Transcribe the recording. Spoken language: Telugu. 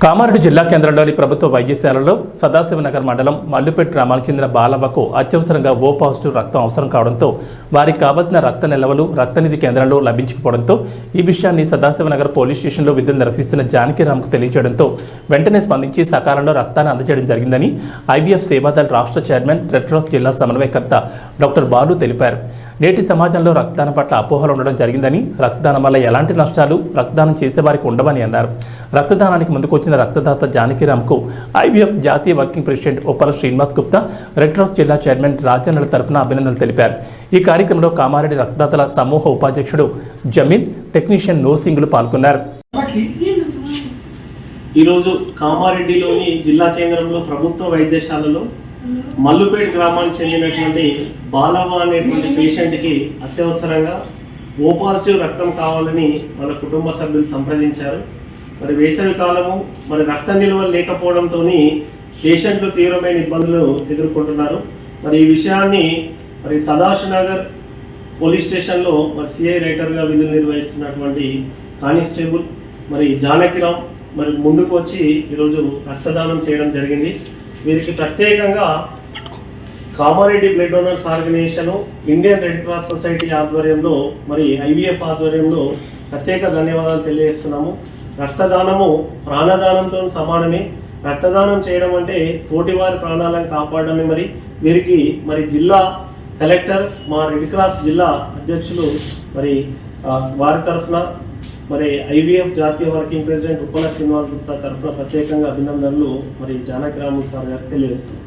కామారెడ్డి జిల్లా కేంద్రంలోని ప్రభుత్వ వైద్యశాలలో సదాశివనగర్ మండలం మల్లుపేట గ్రామానికి చెందిన బాలవ్వకు అత్యవసరంగా ఓ పాజిటివ్ రక్తం అవసరం కావడంతో వారికి కావాల్సిన రక్త నిల్వలు రక్తనిధి కేంద్రంలో లభించకపోవడంతో ఈ విషయాన్ని సదాశివనగర్ పోలీస్ స్టేషన్లో విధులు నిర్వహిస్తున్న జానకిరామ్కు తెలియజేయడంతో వెంటనే స్పందించి సకాలంలో రక్తాన్ని అందజేయడం జరిగిందని ఐవీఎఫ్ సేవాదళ్ రాష్ట్ర చైర్మన్ రెడ్ క్రాస్ జిల్లా సమన్వయకర్త డాక్టర్ బాలు తెలిపారు. నేటి సమాజంలో రక్తదానం పట్ల అపోహలు ఉండడం జరిగిందని, రక్తదానం వల్ల ఎలాంటి నష్టాలు రక్తదానం చేసేవారికి ఉండవని అన్నారు. రక్తదానానికి ముందుకొచ్చిన రక్తదాత జానకిరామ్కు ఐవీఎఫ్ జాతీయ working president Uppala Srinivas Gupta, red cross జిల్లా చైర్మన్ రాజన్నల తరపున అభినందనలు తెలిపారు. ఈ కార్యక్రమంలో కామారెడ్డి రక్తదాతల సమూహ ఉపాధ్యక్షుడు జమీల్, టెక్నీషియన్ నూర్ సింగ్లు పాల్గొన్నారు. ఈరోజు కామారెడ్డిలోని జిల్లా కేంద్రంలో ప్రభుత్వ వైద్యశాలలో మల్లుపేట గ్రామానికి చెందినటువంటి బాలవ్వ అనేటువంటి పేషెంట్కి అత్యవసరంగా ఓ పాజిటివ్ రక్తం కావాలని వాళ్ళ కుటుంబ సభ్యులు సంప్రదించారు. మరి వేసవి కాలము, మరి రక్త నిల్వలు లేకపోవడంతో పేషెంట్లు తీవ్రమైన ఇబ్బందులు ఎదుర్కొంటున్నారు. మరి ఈ విషయాన్ని మరి సదాశివనగర్ పోలీస్ స్టేషన్లో మరి సిఐ రైటర్గా విధులు నిర్వహిస్తున్నటువంటి కానిస్టేబుల్ మరి జానకిరామ్ మరి ముందుకు వచ్చి ఈరోజు రక్తదానం చేయడం జరిగింది. వీరికి ప్రత్యేకంగా Kamareddy blood donors organisation, Indian red cross society ఆధ్వర్యంలో మరి ఐవీఎఫ్ ఆధ్వర్యంలో ప్రత్యేక ధన్యవాదాలు తెలియజేస్తున్నాము. రక్తదానము ప్రాణదానంతో సమానమే. రక్తదానం చేయడం అంటే తోటివారి ప్రాణాలను కాపాడమే. మరి వీరికి మరి జిల్లా కలెక్టర్, మా రెడ్ క్రాస్ జిల్లా అధ్యక్షులు మరి వారి తరఫున మరి ఐవీఎఫ్ జాతీయ వర్కింగ్ ప్రెసిడెంట్ ఉప్పల శ్రీనివాస్ గుప్తా తరఫున ప్రత్యేకంగా అభినందనలు మరి జానకిరామ్ సార్ గారికి తెలియజేస్తున్నాం.